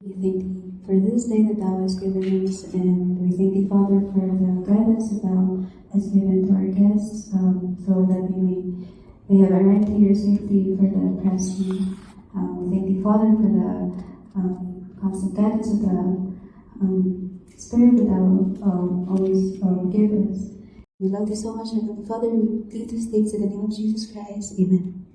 We thank Thee for this day that Thou hast given us, and we thank Thee, Father, for the guidance that Thou hast given to our guests, so that we have arrived here safely for the pressing. We thank Thee, Father, for the constant guidance of the Spirit that Thou always give us. We love Thee so much, Heavenly Father. We plead these things in the name of Jesus Christ. Amen.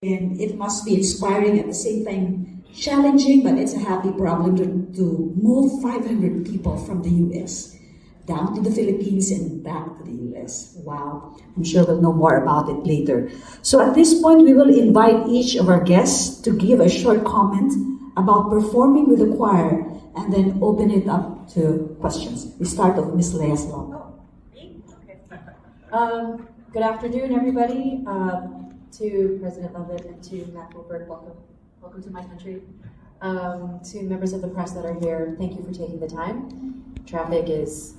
And it must be inspiring at the same time challenging, but it's a happy problem to move 500 people from the U.S. down to the Philippines and back to the U.S. Wow. I'm sure we'll know more about it later. So at this point, we will invite each of our guests to give a short comment about performing with the choir and then open it up to questions. We start with Miss Leah Salonga. Good afternoon, everybody. To President Lovett and to Matt Wilberg, welcome to my country. To members of the press that are here, thank you for taking the time. Traffic is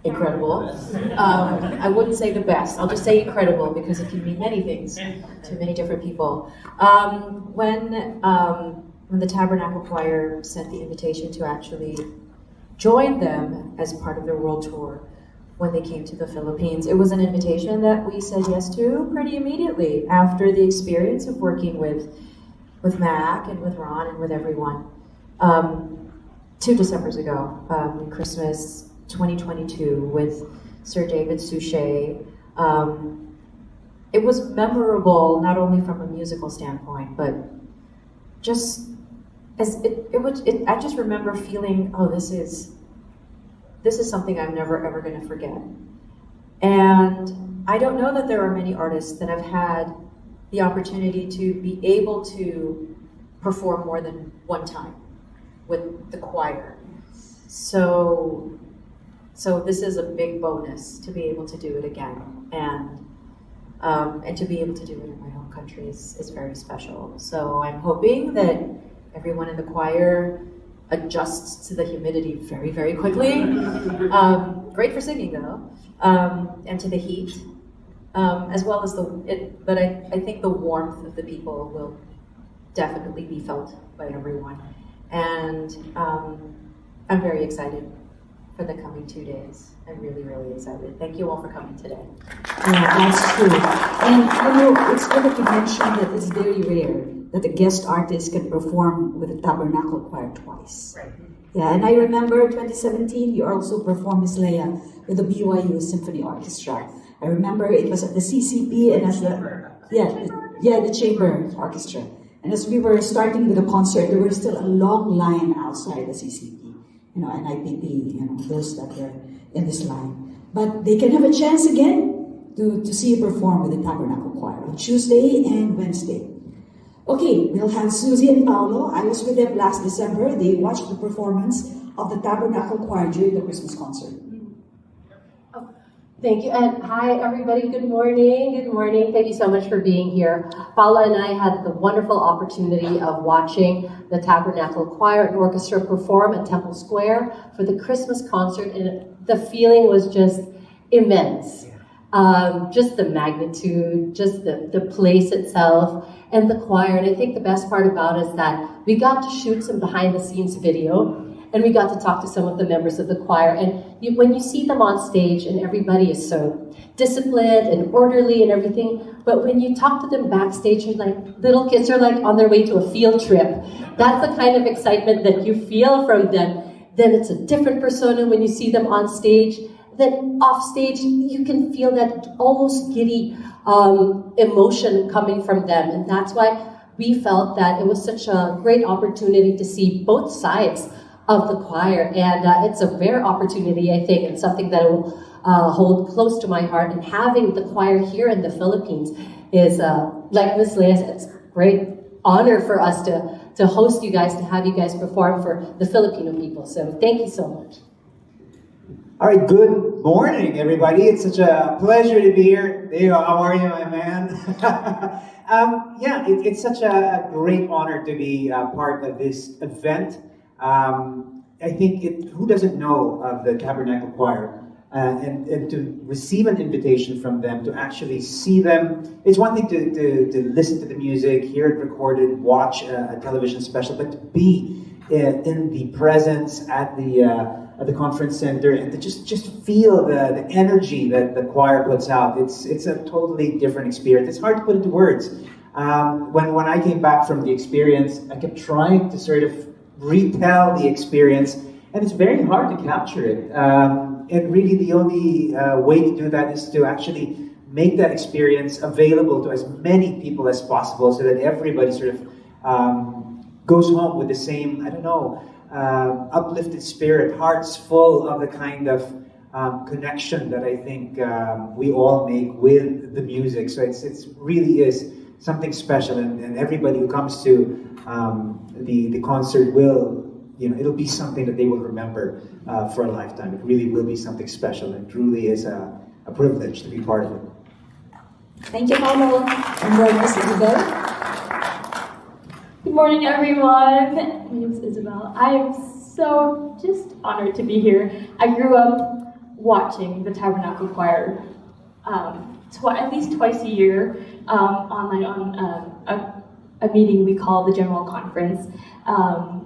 incredible. I wouldn't say the best. I'll just say incredible because it can mean many things to many different people. When the Tabernacle Choir sent the invitation to actually join them as part of their world tour, when they came to the Philippines, it was an invitation that we said yes to pretty immediately after the experience of working with Mac and with Ron and with everyone. 2 Decembers ago, Christmas 2022, with Sir David Suchet. It was memorable not only from a musical standpoint, but just as I just remember feeling, oh, this is something I'm never ever going to forget. And I don't know that there are many artists that have had the opportunity to be able to perform more than one time with the choir. So this is a big bonus to be able to do it again, and to be able to do it in my home country is very special. So I'm hoping that everyone in the choir adjusts to the humidity very, very quickly. Great for singing though, and to the heat, as well as but I think the warmth of the people will definitely be felt by everyone. And I'm very excited for the coming 2 days. I'm really, really excited. Thank you all for coming today. Yeah, that's true. And it's good that you mentioned that it's very rare that a guest artist can perform with the Tabernacle Choir twice. Right. Yeah, and I remember 2017, you also performed, Miss Leah, with the BYU Symphony Orchestra. I remember it was at the CCP and as the Chamber Orchestra. And as we were starting with the concert, there was still a long line outside the CCP, and IPP, those that were in this line. But they can have a chance again to see you perform with the Tabernacle Choir on Tuesday and Wednesday. Okay, we'll have Susie and Paolo. I was with them last December. They watched the performance of the Tabernacle Choir during the Christmas concert. Oh, thank you, and hi everybody, good morning. Good morning, thank you so much for being here. Paula and I had the wonderful opportunity of watching the Tabernacle Choir and Orchestra perform at Temple Square for the Christmas concert, and the feeling was just immense. Just the magnitude, just the place itself, and the choir. And I think the best part about it is that we got to shoot some behind-the-scenes video, and we got to talk to some of the members of the choir. And when you see them on stage, and everybody is so disciplined and orderly and everything, but when you talk to them backstage, you're like, little kids are like on their way to a field trip. That's the kind of excitement that you feel from them. Then it's a different persona when you see them on stage. Then off stage, you can feel that almost giddy emotion coming from them. And that's why we felt that it was such a great opportunity to see both sides of the choir. And it's a rare opportunity, I think, and something that I will hold close to my heart. And having the choir here in the Philippines is, like Ms. Leah said, it's a great honor for us to host you guys, to have you guys perform for the Filipino people. So thank you so much. All right, good morning, everybody. It's such a pleasure to be here. Deo, how are you, my man? It's such a great honor to be part of this event. I think who doesn't know of the Tabernacle Choir? and to receive an invitation from them, to actually see them. It's one thing to listen to the music, hear it recorded, watch a television special, but to be in the presence at the conference center and to just feel the energy that the choir puts out. It's a totally different experience. It's hard to put into words. When I came back from the experience, I kept trying to sort of retell the experience, and it's very hard to capture it. And really the only way to do that is to actually make that experience available to as many people as possible so that everybody sort of goes home with the same, uplifted spirit, hearts full of the kind of connection that I think we all make with the music. So it really is something special, and everybody who comes to the concert will, it'll be something that they will remember for a lifetime. It really will be something special, and truly is a privilege to be part of it. Thank you, Paulo. And Miss Isabel. Good morning, everyone. My name is Isabel. I am so just honored to be here. I grew up watching the Tabernacle Choir at least twice a year online on a meeting we call the General Conference.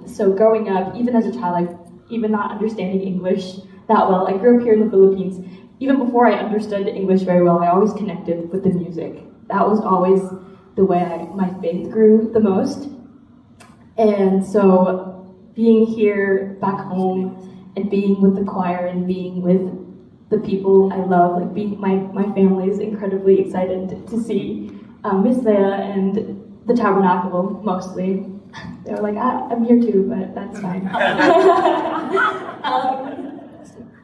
So growing up, even as a child, even not understanding English that well, I grew up here in the Philippines. Even before I understood English very well, I always connected with the music. That was always the way my faith grew the most. And so being here back home and being with the choir and being with the people I love, like being my family is incredibly excited to see Miss Leia and the Tabernacle mostly. They were like, I'm here too, but that's fine.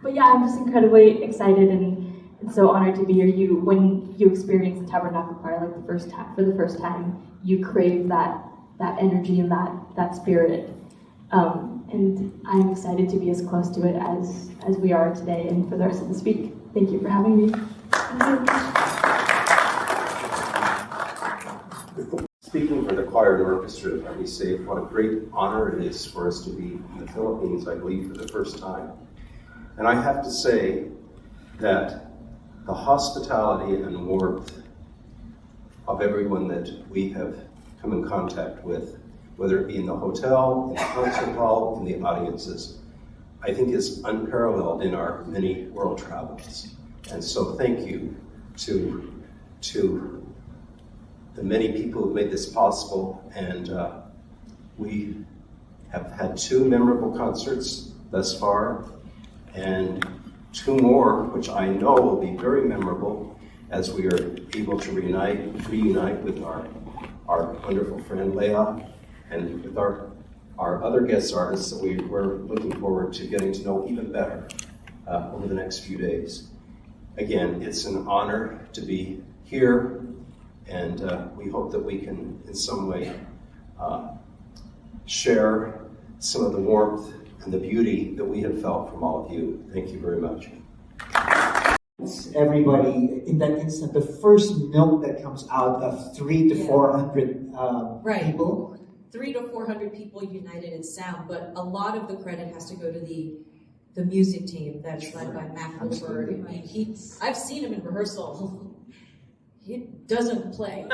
But yeah, I'm just incredibly excited and so honored to be here. When you experience the Tabernacle Choir like for the first time, you crave that energy and that spirit. And I'm excited to be as close to it as we are today and for the rest of this week. Thank you for having me. Speaking for the choir and orchestra, let me say what a great honor it is for us to be in the Philippines, I believe, for the first time. And I have to say that the hospitality and warmth of everyone that we have come in contact with, whether it be in the hotel, in the concert hall, in the audiences, I think is unparalleled in our many world travels. And so thank you to the many people who made this possible. And we have had 2 memorable concerts thus far, and 2 more, which I know will be very memorable as we are able to reunite with our wonderful friend Leia, and with our other guest artists that we're looking forward to getting to know even better over the next few days. Again, it's an honor to be here, and we hope that we can in some way share some of the warmth and the beauty that we have felt from all of you. Thank you very much. Everybody in that instant, the first note that comes out of 300 to 400 people. 300 to 400 people united in sound, but a lot of the credit has to go to the music team that's led by Matt Goldberg. I mean, I've seen him in rehearsal. He doesn't play.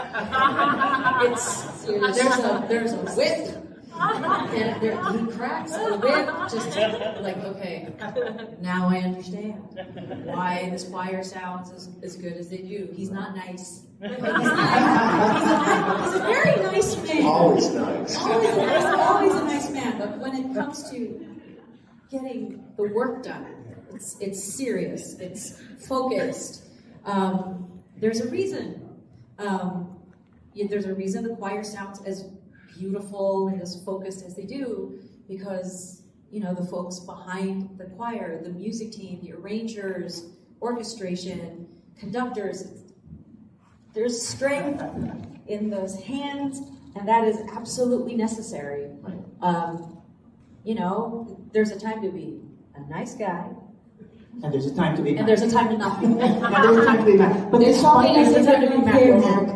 There's a whip. And he cracks the whip, just like, okay, now I understand why this choir sounds as good as they do. He's not nice. He's a very nice man. Always nice. Always a nice man. But when it comes to getting the work done, it's serious. It's focused. There's a reason. There's a reason the choir sounds as beautiful and as focused as they do, because the folks behind the choir, the music team, the arrangers, orchestration, conductors, there's strength in those hands, and that is absolutely necessary. There's a time to be a nice guy, And there's a time to be mad. and there's a time to not be And there's a time to be mad. But There's always a time to be mad.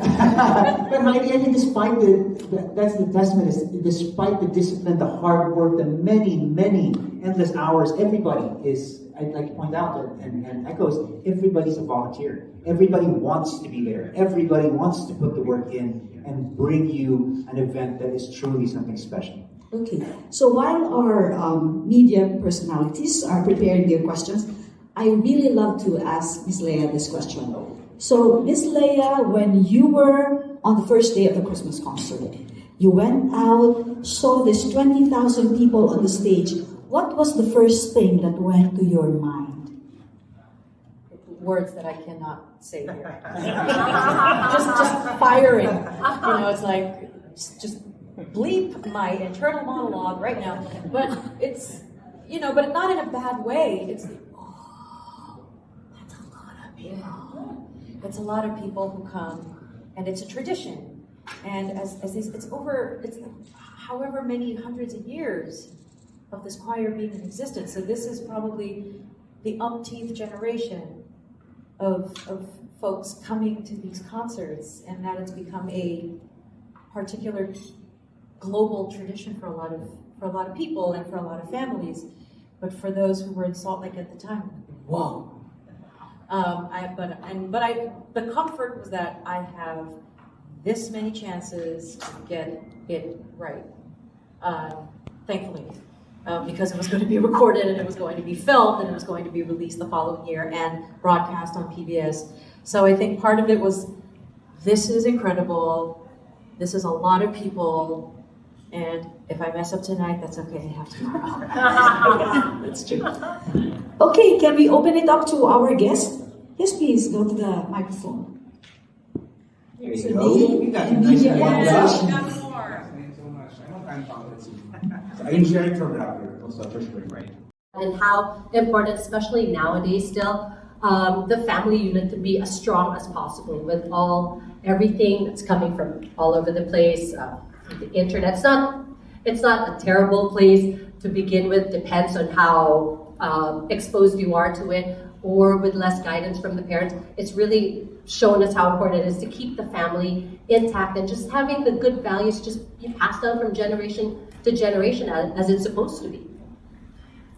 But I think despite that's the testament, is despite the discipline, the hard work, the many endless hours, everybody is, I'd like to point out and echoes, everybody's a volunteer. Everybody wants to be there. Everybody wants to put the work in and bring you an event that is truly something special. Okay, so while our media personalities are preparing their questions, I really love to ask Ms. Leia this question. So, Ms. Leia, when you were on the first day of the Christmas concert, you went out, saw this 20,000 people on the stage. What was the first thing that went to your mind? Words that I cannot say here. just firing. It's like just bleep my internal monologue right now. But it's but not in a bad way. It's that's a lot of people. It's a lot of people who come, and it's a tradition. And as it's however many hundreds of years of this choir being in existence. So this is probably the umpteenth generation of folks coming to these concerts, and that it's become a particular global tradition for a lot of people and for a lot of families. But for those who were in Salt Lake at the time, whoa. The comfort was that I have this many chances to get it right. Thankfully. Because it was going to be recorded and it was going to be filmed and it was going to be released the following year and broadcast on PBS. So I think part of it was, this is incredible, this is a lot of people, and if I mess up tonight, that's okay, I have tomorrow. That's true. Okay, can we open it up to our guest? Yes, please, go to the microphone. There you go. You got a nice I'm sharing from Rapper, also freshman, right? And how important, especially nowadays still, the family unit to be as strong as possible with everything that's coming from all over the place. The internet, it's not a terrible place to begin with, depends on how exposed you are to it, or with less guidance from the parents. It's really shown us how important it is to keep the family intact and just having the good values just be passed down from generation to generation as it's supposed to be.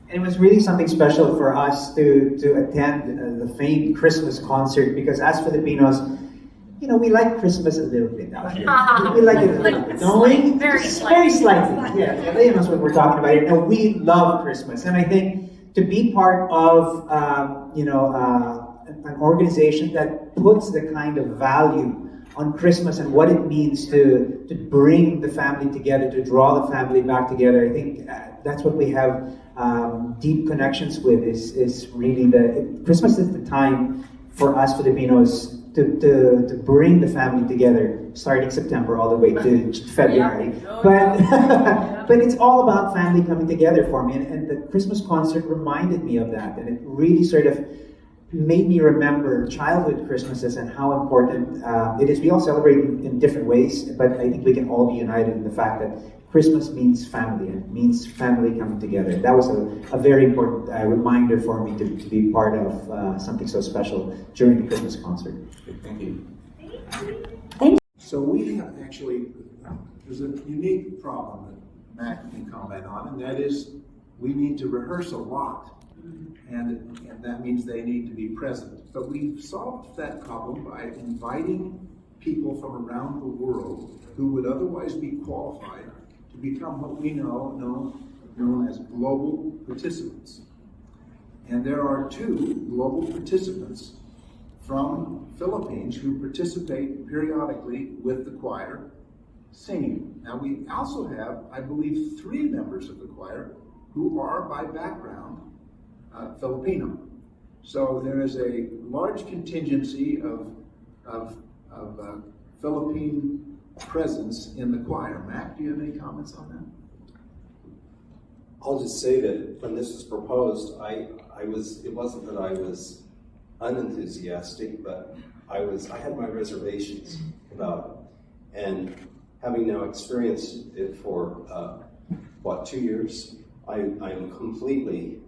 And it was really something special for us to attend the famed Christmas concert, because as Filipinos, we like Christmas a little bit out here. We like it a little bit, don't we? Very slightly. Yeah, Leia knows what we're talking about here. No, we love Christmas, and I think to be part of an organization that puts the kind of value on Christmas and what it means to bring the family together, to draw the family back together. I think that's what we have deep connections with. Is really Christmas is the time for us Filipinos to bring the family together, starting September all the way to February. But it's all about family coming together for me, and the Christmas concert reminded me of that, and it really sort of made me remember childhood Christmases and how important it is. We all celebrate in different ways, but I think we can all be united in the fact that Christmas means family, and it means family coming together. That was a very important reminder for me to be part of something so special during the Christmas concert. Thank you. Thank you. So we have there's a unique problem that Matt can comment on, and that is we need to rehearse a lot. And that means they need to be present. But we've solved that problem by inviting people from around the world who would otherwise be qualified to become what we known as global participants. And there are 2 global participants from Philippines who participate periodically with the choir singing. Now we also have, I believe, 3 members of the choir who are by background Filipino. So there is a large contingency of Philippine presence in the choir. Mac, do you have any comments on that? I'll just say that when this was proposed, it wasn't that I was unenthusiastic, but I had my reservations about it. And having now experienced it for 2 years, I am completely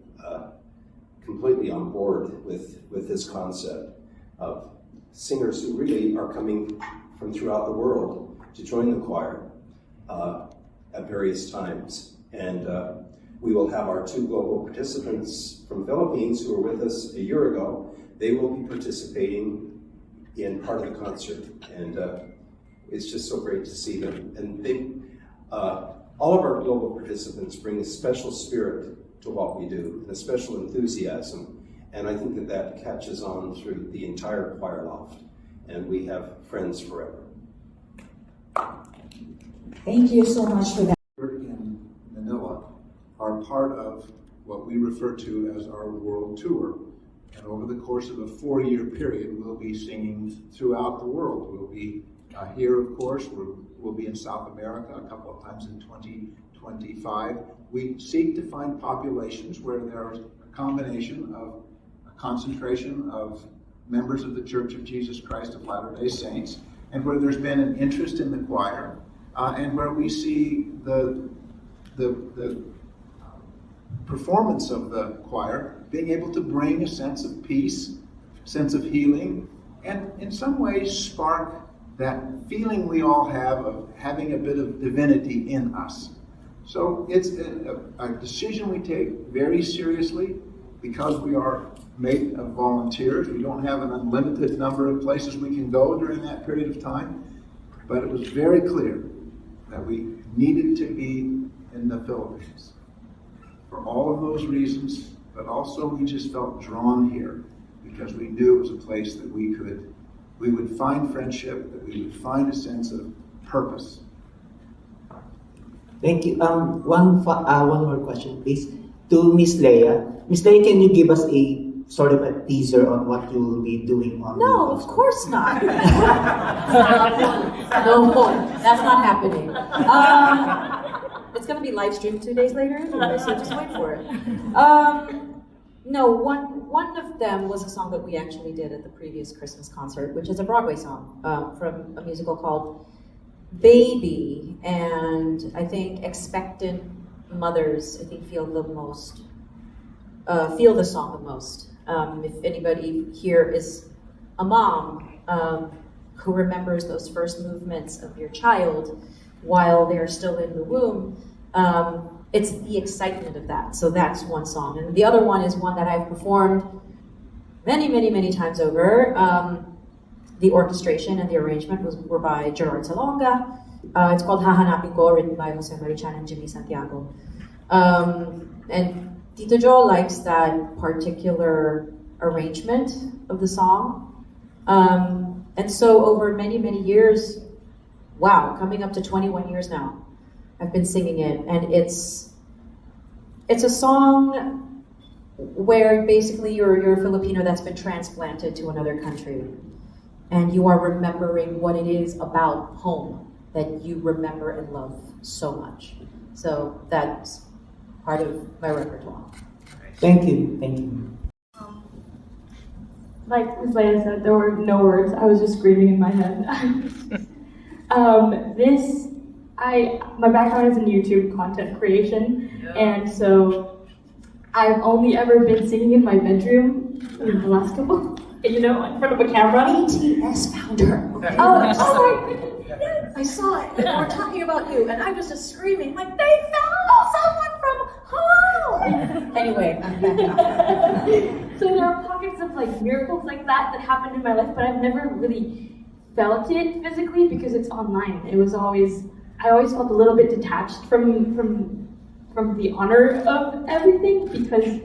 on board with this concept of singers who really are coming from throughout the world to join the choir at various times. And We will have our 2 global participants from Philippines who were with us a year ago. They will be participating in part of the concert, and it's just so great to see them. And all of our global participants bring a special spirit to what we do, and a special enthusiasm, and I think that catches on through the entire choir loft, and we have friends forever. Thank you so much for that. In Manila are part of what we refer to as our world tour. And over the course of a 4-year period, we'll be singing throughout the world. We'll be here, of course. We'll be in South America a couple of times in 2025. We seek to find populations where there's a combination of a concentration of members of the Church of Jesus Christ of Latter-day Saints, and where there's been an interest in the choir, and where we see the performance of the choir being able to bring a sense of peace, sense of healing, and in some ways spark that feeling we all have of having a bit of divinity in us. So it's a decision we take very seriously because we are made of volunteers. We don't have an unlimited number of places we can go during that period of time, but it was very clear that we needed to be in the Philippines for all of those reasons, but also we just felt drawn here because we knew it was a place that we would find friendship, that we would find a sense of purpose. Thank you. One more question, please, to Miss Leia. Miss Leia, can you give us a sort of a teaser on what you will be doing on? No, of course not. No, that's not happening. It's going to be live streamed 2 days later anyway, so just wait for it. No, one of them was a song that we actually did at the previous Christmas concert, which is a Broadway song from a musical called Baby, and I think expectant mothers, I think, feel the song the most. If anybody here is a mom who remembers those first movements of your child while they're still in the womb, it's the excitement of that. So that's one song. And the other one is one that I've performed many, many, many times over. The orchestration and the arrangement were by Gerard Salonga. It's called Hahanapin Ko, written by Jose Marichan and Jimmy Santiago. And Tito Joe likes that particular arrangement of the song. And so over many, many years, wow, coming up to 21 years now, I've been singing it, and it's a song where basically you're a Filipino that's been transplanted to another country, and you are remembering what it is about home that you remember and love so much. So that's part of my repertoire. Thank you. Thank you. Like Ms. Leia said, there were no words. I was just screaming in my head. My background is in YouTube content creation, and so I've only ever been singing in my bedroom in the last couple, in front of a camera. ATS founder. Oh my goodness. Yes, I saw it. And we're talking about you, and I was just screaming like, they found someone from home. Anyway, I'm back now. So there are pockets of miracles like that happen in my life, but I've never really felt it physically because it's online. I always felt a little bit detached from the honor of everything because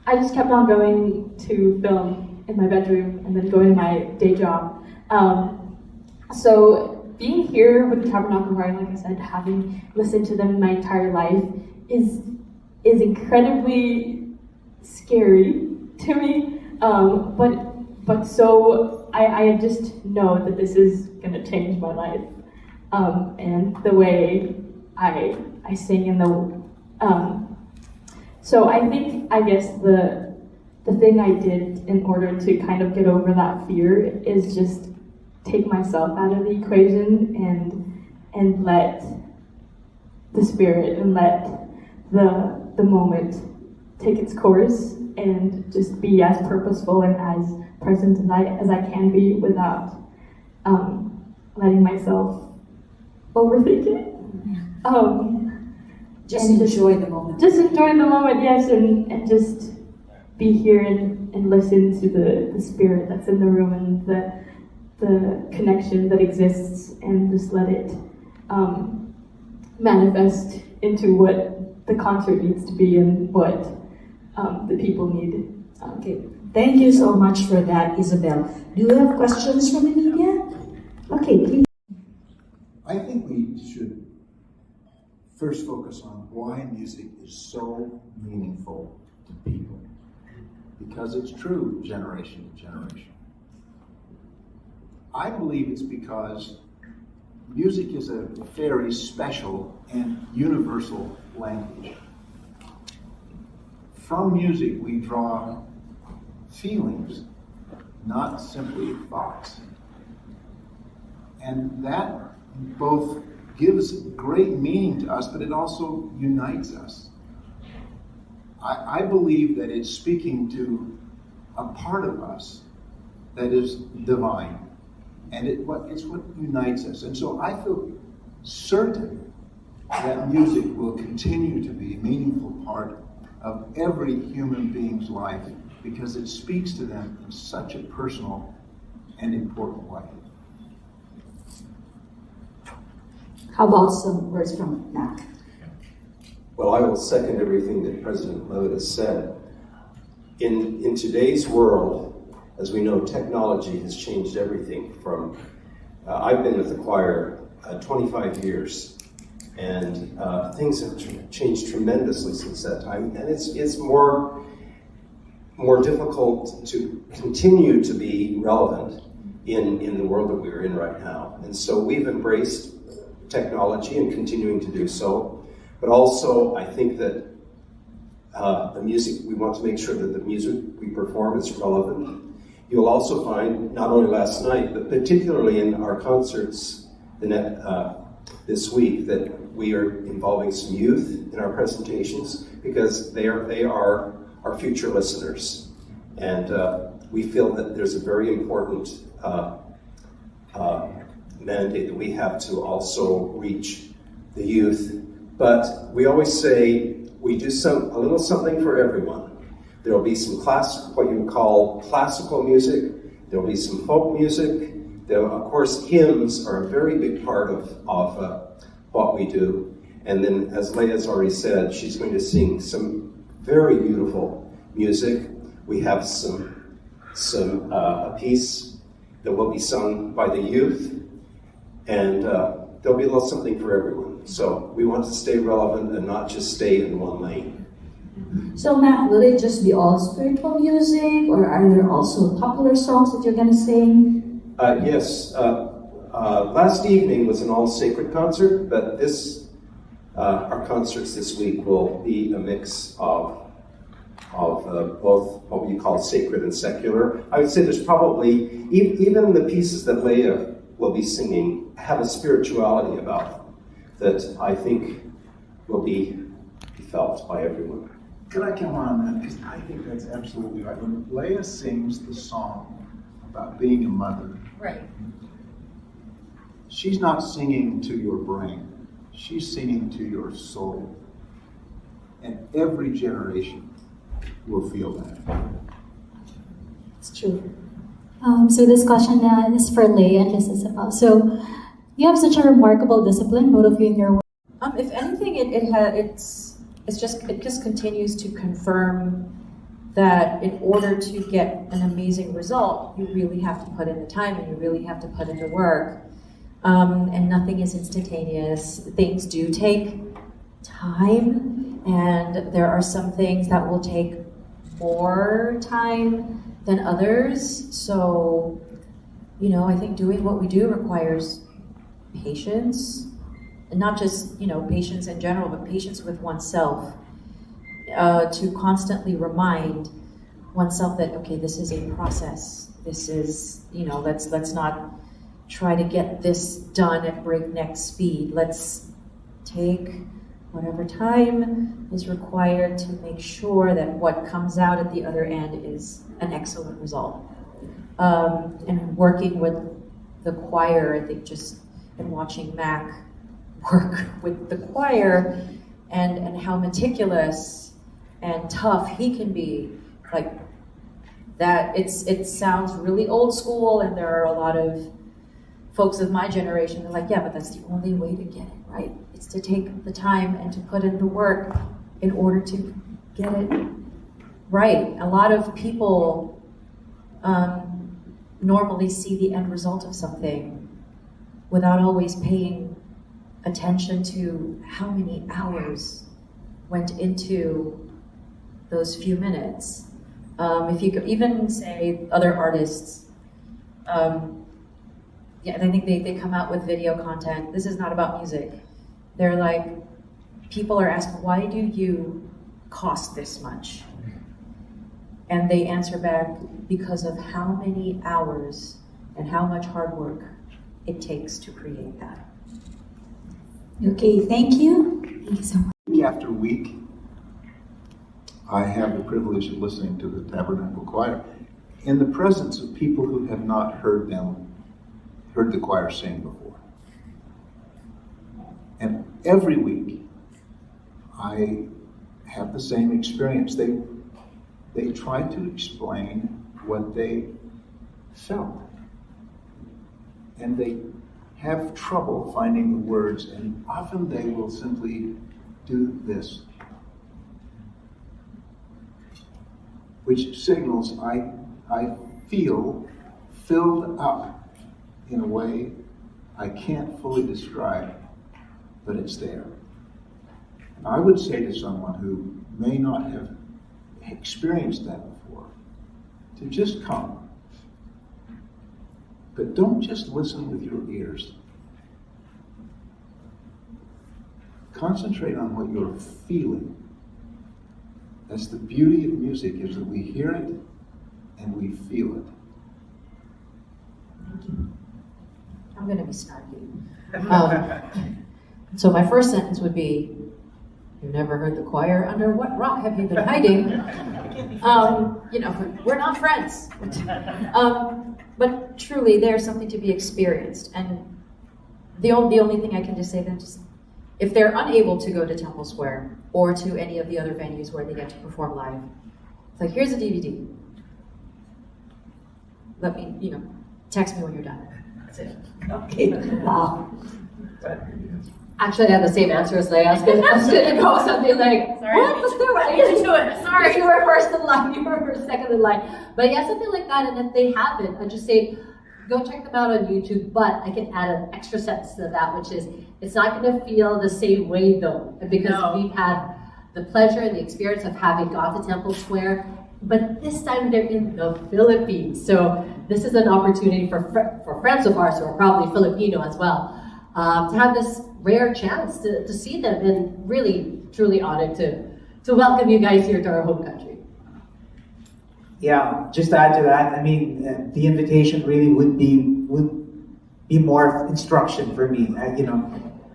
I just kept on going to film in my bedroom and then going to my day job. So being here with the Tabernacle Choir, like I said, having listened to them my entire life is incredibly scary to me. But so I just know that this is gonna change my life. And the way I sing in the so I guess the thing I did in order to kind of get over that fear is just take myself out of the equation and let the Spirit and let the moment take its course and just be as purposeful and as present as I can be without letting myself overthink it. Just and enjoy the moment. Just enjoy the moment, yes, and just be here and listen to the spirit that's in the room and the connection that exists, and just let it manifest into what the concert needs to be and what the people need. Okay, thank you so much for that, Isabel. Do you have questions from the media? Okay, please. I think we should first focus on why music is so meaningful to people. Because it's true generation to generation. I believe it's because music is a very special and universal language. From music we draw feelings, not simply thoughts. And that both gives great meaning to us, but it also unites us. I believe that it's speaking to a part of us that is divine, and it's what unites us. And so I feel certain that music will continue to be a meaningful part of every human being's life because it speaks to them in such a personal and important way. How about some words from Mac? Well, I will second everything that President Levitt has said. In today's world, as we know, technology has changed everything from, I've been with the choir 25 years, and things have changed tremendously since that time, and it's more difficult to continue to be relevant in the world that we're in right now. And so we've embraced technology and continuing to do so. But also, I think that the music, we want to make sure that the music we perform is relevant. You'll also find, not only last night, but particularly in our concerts this week, that we are involving some youth in our presentations because they are our future listeners. And we feel that there's a very important mandate that we have to also reach the youth. But we always say we do a little something for everyone. There will be some what you would call classical music. There will be some folk music. Of course, hymns are a very big part of what we do. And then, as Leia's already said, she's going to sing some very beautiful music. We have a piece that will be sung by the youth. And there'll be a little something for everyone. So we want to stay relevant and not just stay in one lane. So Matt, will it just be all spiritual music, or are there also popular songs that you're going to sing? Yes. Last evening was an all-sacred concert, but our concerts this week will be a mix of both what we call sacred and secular. I would say there's probably, even the pieces that Leia will be singing have a spirituality about them that I think will be felt by everyone. Can I come on that? Because I think that's absolutely right. When Leia sings the song about being a mother, Right. she's not singing to your brain. She's singing to your soul. And every generation will feel that. It's true. So this question is for Leigh and Miss Isabel. So you have such a remarkable discipline, both of you in your work. If anything, it just continues to confirm that in order to get an amazing result, you really have to put in the time and you really have to put in the work. And nothing is instantaneous. Things do take time, and there are some things that will take more time than others. So, I think doing what we do requires patience, and not just, patience in general, but patience with oneself, to constantly remind oneself that, okay, this is a process. This is, let's not try to get this done at breakneck speed. Let's take whatever time is required to make sure that what comes out at the other end is an excellent result. And working with the choir, I think and watching Mac work with the choir and how meticulous and tough he can be. Like that, it sounds really old school, and there are a lot of folks of my generation, they're like, yeah, but that's the only way to get it right. It's to take the time and to put in the work in order to get it right. A lot of people normally see the end result of something without always paying attention to how many hours went into those few minutes. If you could even say other artists, yeah, and I think they come out with video content. This is not about music. They're like, people are asking, why do you cost this much? And they answer back, because of how many hours and how much hard work it takes to create that. Okay, thank you. Thank you so much. Week after week, I have the privilege of listening to the Tabernacle Choir in the presence of people who have not heard the choir sing before. And every week, I have the same experience. They try to explain what they felt. And they have trouble finding the words, and often they will simply do this, which signals I feel filled up in a way I can't fully describe, but it's there. And I would say to someone who may not have experienced that before, to just come. But don't just listen with your ears. Concentrate on what you're feeling. That's the beauty of music, is that we hear it and we feel it. Thank you. I'm going to be snarky. So my first sentence would be, "You've never heard the choir? Under what rock have you been hiding?" We're not friends. But truly, there's something to be experienced. And the only thing I can just say then, if they're unable to go to Temple Square or to any of the other venues where they get to perform live, it's like, here's a DVD. Let me, text me when you're done. That's it. Okay. Wow. Actually, I had the same answer as Leia. I was going to go something like, Sorry. what? Let's do it. I Let's do it. Sorry. You were first in line, you were second in line. But yeah, something like that. And if they haven't, I just say, go check them out on YouTube. But I can add an extra sentence to that, which is, it's not going to feel the same way though. Because we've had the pleasure and the experience of having gone to Temple Square. But this time they're in the Philippines. So this is an opportunity for friends of ours who are probably Filipino as well, to have this rare chance to see them, and really, truly honored to welcome you guys here to our home country. Yeah, just to add to that, I mean, the invitation really would be more instruction for me.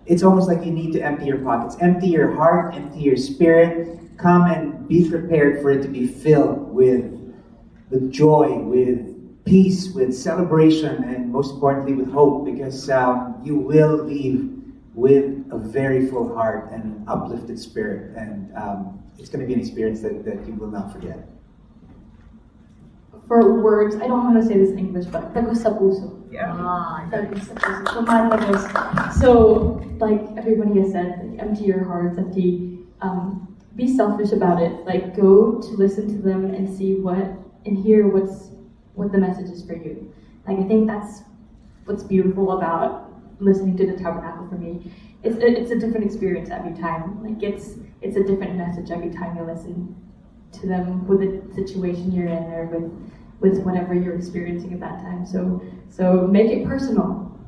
It's almost like you need to empty your pockets, empty your heart, empty your spirit. Come and be prepared for it to be filled with joy, with peace, with celebration, and most importantly with hope, because you will leave with a very full heart and an uplifted spirit, and it's going to be an experience that you will not forget. For words, I don't know how to say this in English, but tagos sa puso. Yeah. Tagos sa puso. Tumatagos. So, like everybody has said, like, empty your hearts, be selfish about it. Like, go to listen to them and see and hear what the message is for you. Like, I think that's what's beautiful about listening to the Tabernacle for me. It's a different experience every time. Like, it's a different message every time you listen to them with the situation you're in, or with whatever you're experiencing at that time. So make it personal,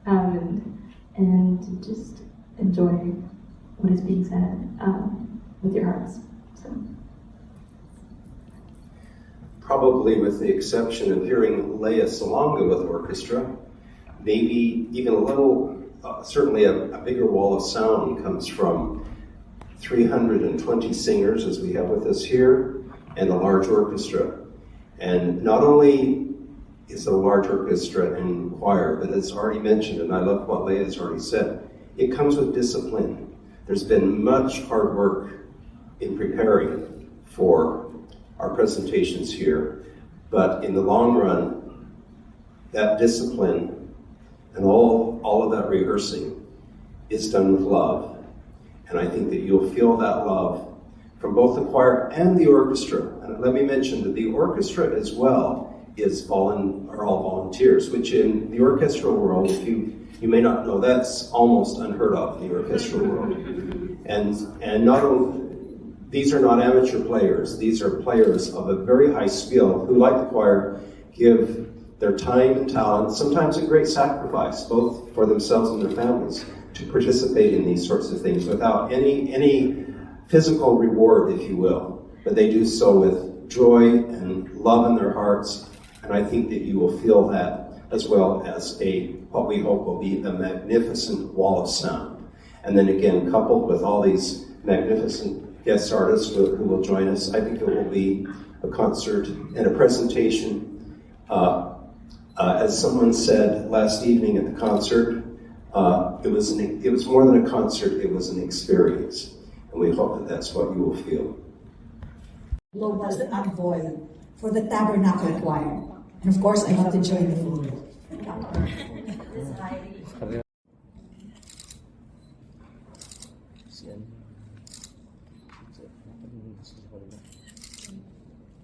and just enjoy what is being said with your hearts. So. Probably with the exception of hearing Leia Salonga with orchestra, maybe even a little, certainly a bigger wall of sound comes from 320 singers, as we have with us here, and a large orchestra. And not only is it a large orchestra and choir, but as already mentioned, and I love what Leia has already said, it comes with discipline. There's been much hard work in preparing for our presentations here, but in the long run, that discipline and all of that rehearsing is done with love. And I think that you'll feel that love from both the choir and the orchestra. And let me mention that the orchestra as well are all volunteers, which in the orchestral world, if you may not know, that's almost unheard of in the orchestral world. And not only, these are not amateur players, these are players of a very high skill who, like the choir, give their time and talent, sometimes a great sacrifice, both for themselves and their families, to participate in these sorts of things without any physical reward, if you will. But they do so with joy and love in their hearts, and I think that you will feel that, as well as what we hope will be a magnificent wall of sound. And then again, coupled with all these magnificent guest artists who will join us, I think it will be a concert and a presentation. As someone said last evening at the concert, it was more than a concert, it was an experience. And we hope that that's what you will feel. Global envoy for the Tabernacle Choir. And of course, I got to join the food.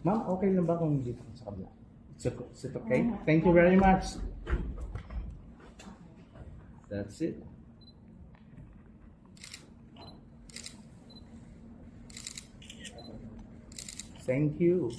Ma'am, okay lang ba kung dito sa kabila? Is it okay? Thank you very much. That's it. Thank you.